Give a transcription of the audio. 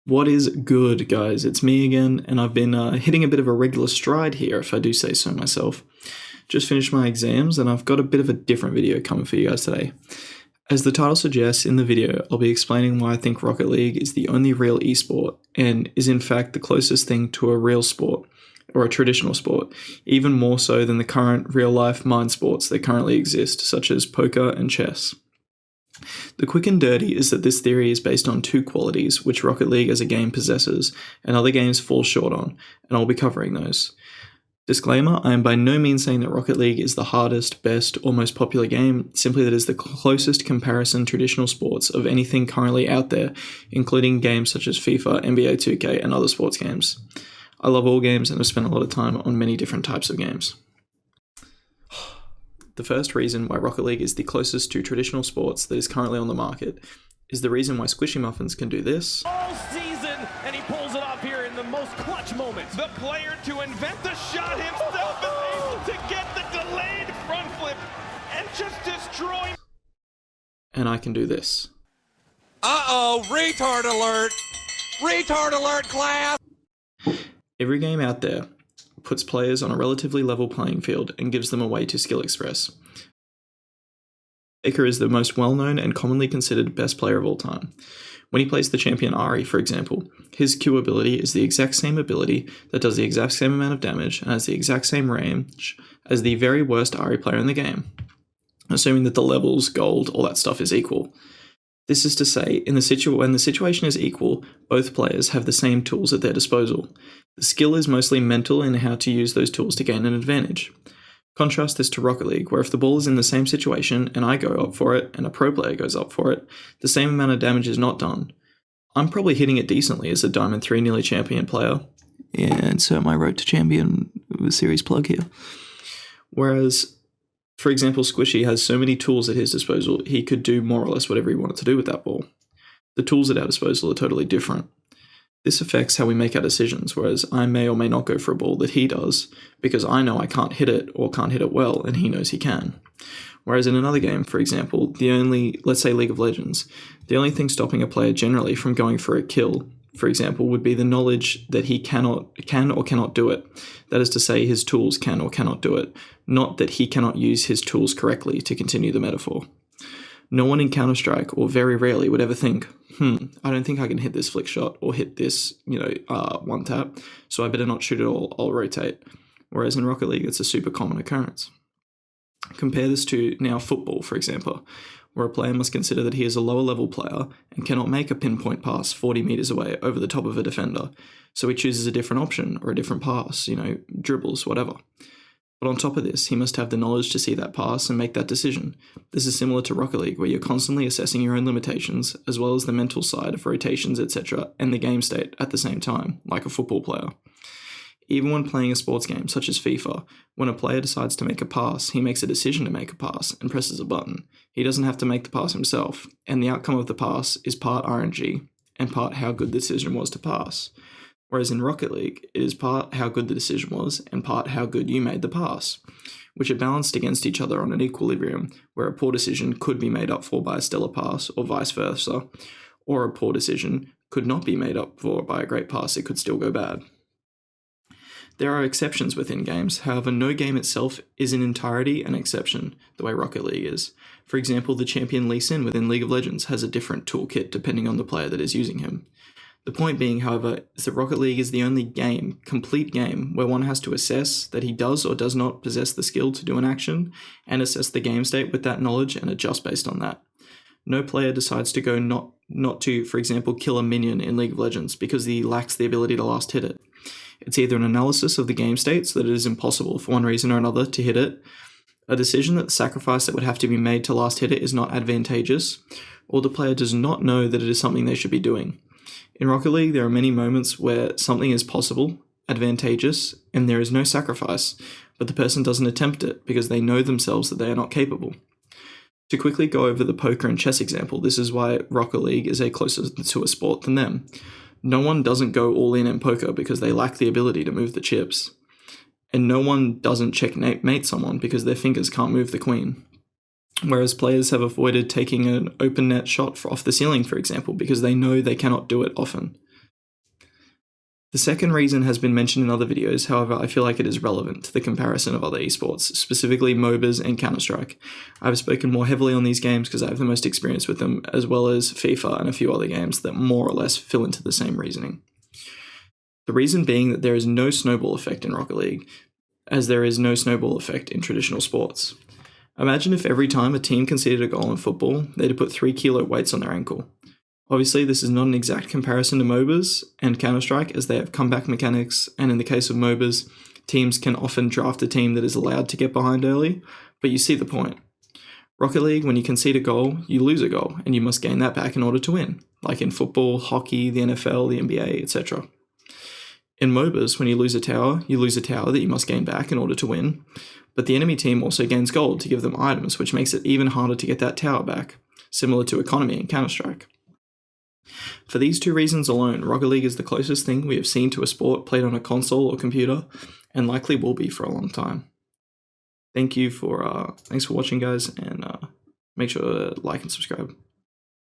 What is good, guys? It's me again, and I've been hitting a bit of a regular stride here, if I do say so myself. Just finished my exams, and I've got a bit of a different video coming for you guys today. As the title suggests, in the video, I'll be explaining why I think Rocket League is the only real esport, and is in fact the closest thing to a real sport, or a traditional sport, even more so than the current real-life mind sports that currently exist, such as poker and chess. The quick and dirty is that this theory is based on two qualities which Rocket League as a game possesses, and other games fall short on, and I'll be covering those. Disclaimer, I am by no means saying that Rocket League is the hardest, best, or most popular game, simply that it is the closest comparison traditional sports of anything currently out there, including games such as FIFA, NBA 2K, and other sports games. I love all games and have spent a lot of time on many different types of games. The first reason why Rocket League is the closest to traditional sports that is currently on the market is the reason why Squishy Muffins can do this. All season, and he pulls it off here in the most clutch moments. The player to invent the shot himself is able to get the delayed front flip and just destroy. And I can do this. Uh-oh, retard alert! Retard alert, class! Every game out there puts players on a relatively level playing field and gives them a way to skill express. Faker is the most well-known and commonly considered best player of all time. When he plays the champion Ahri, for example, his Q ability is the exact same ability that does the exact same amount of damage and has the exact same range as the very worst Ahri player in the game, assuming that the levels, gold, all that stuff is equal. This is to say, when the situation is equal, both players have the same tools at their disposal. The skill is mostly mental in how to use those tools to gain an advantage. Contrast this to Rocket League, where if the ball is in the same situation and I go up for it and a pro player goes up for it, the same amount of damage is not done. I'm probably hitting it decently as a Diamond 3 nearly champion player. And so my Road to Champion series plug here. Whereas, for example, Squishy has so many tools at his disposal, he could do more or less whatever he wanted to do with that ball. The tools at our disposal are totally different. This affects how we make our decisions, whereas I may or may not go for a ball that he does, because I know I can't hit it or can't hit it well, and he knows he can. Whereas in another game, for example, let's say League of Legends, the only thing stopping a player generally from going for a kill, for example, would be the knowledge that he can or cannot do it. That is to say, his tools can or cannot do it, not that he cannot use his tools correctly, to continue the metaphor. No one in Counter-Strike, or very rarely, would ever think, I don't think I can hit this flick shot or hit this, one tap, so I better not shoot it all, I'll rotate. Whereas in Rocket League, it's a super common occurrence. Compare this to now football, for example, where a player must consider that he is a lower level player and cannot make a pinpoint pass 40 meters away over the top of a defender, so he chooses a different option or a different pass, dribbles, whatever. But on top of this, he must have the knowledge to see that pass and make that decision. This is similar to Rocket League, where you're constantly assessing your own limitations, as well as the mental side of rotations, etc., and the game state at the same time, like a football player. Even when playing a sports game, such as FIFA, when a player decides to make a pass, he makes a decision to make a pass and presses a button. He doesn't have to make the pass himself, and the outcome of the pass is part RNG, and part how good the decision was to pass. Whereas in Rocket League, it is part how good the decision was and part how good you made the pass, which are balanced against each other on an equilibrium, where a poor decision could be made up for by a stellar pass, or vice versa, or a poor decision could not be made up for by a great pass, it could still go bad. There are exceptions within games, however no game itself is in entirety an exception, the way Rocket League is. For example, the champion Lee Sin within League of Legends has a different toolkit depending on the player that is using him. The point being, however, is that Rocket League is the only complete game, where one has to assess that he does or does not possess the skill to do an action, and assess the game state with that knowledge and adjust based on that. No player decides to go not to, for example, kill a minion in League of Legends because he lacks the ability to last hit it. It's either an analysis of the game state so that it is impossible for one reason or another to hit it, a decision that the sacrifice that would have to be made to last hit it is not advantageous, or the player does not know that it is something they should be doing. In Rocket League, there are many moments where something is possible, advantageous, and there is no sacrifice, but the person doesn't attempt it because they know themselves that they are not capable. To quickly go over the poker and chess example, this is why Rocket League is closer to a sport than them. No one doesn't go all in poker because they lack the ability to move the chips. And no one doesn't checkmate someone because their fingers can't move the queen. Whereas players have avoided taking an open net shot off the ceiling, for example, because they know they cannot do it often. The second reason has been mentioned in other videos, however I feel like it is relevant to the comparison of other esports, specifically MOBAs and Counter-Strike. I've spoken more heavily on these games because I have the most experience with them, as well as FIFA and a few other games that more or less fill into the same reasoning. The reason being that there is no snowball effect in Rocket League, as there is no snowball effect in traditional sports. Imagine if every time a team conceded a goal in football, they had to put 3 kilo weights on their ankle. Obviously, this is not an exact comparison to MOBAs and Counter-Strike, as they have comeback mechanics, and in the case of MOBAs, teams can often draft a team that is allowed to get behind early, but you see the point. Rocket League, when you concede a goal, you lose a goal, and you must gain that back in order to win, like in football, hockey, the NFL, the NBA, etc. In MOBAs, when you lose a tower that you must gain back in order to win, but the enemy team also gains gold to give them items, which makes it even harder to get that tower back, similar to economy in Counter-Strike. For these 2 reasons alone, Rocket League is the closest thing we have seen to a sport played on a console or computer, and likely will be for a long time. Thanks for watching, guys, and make sure to like and subscribe.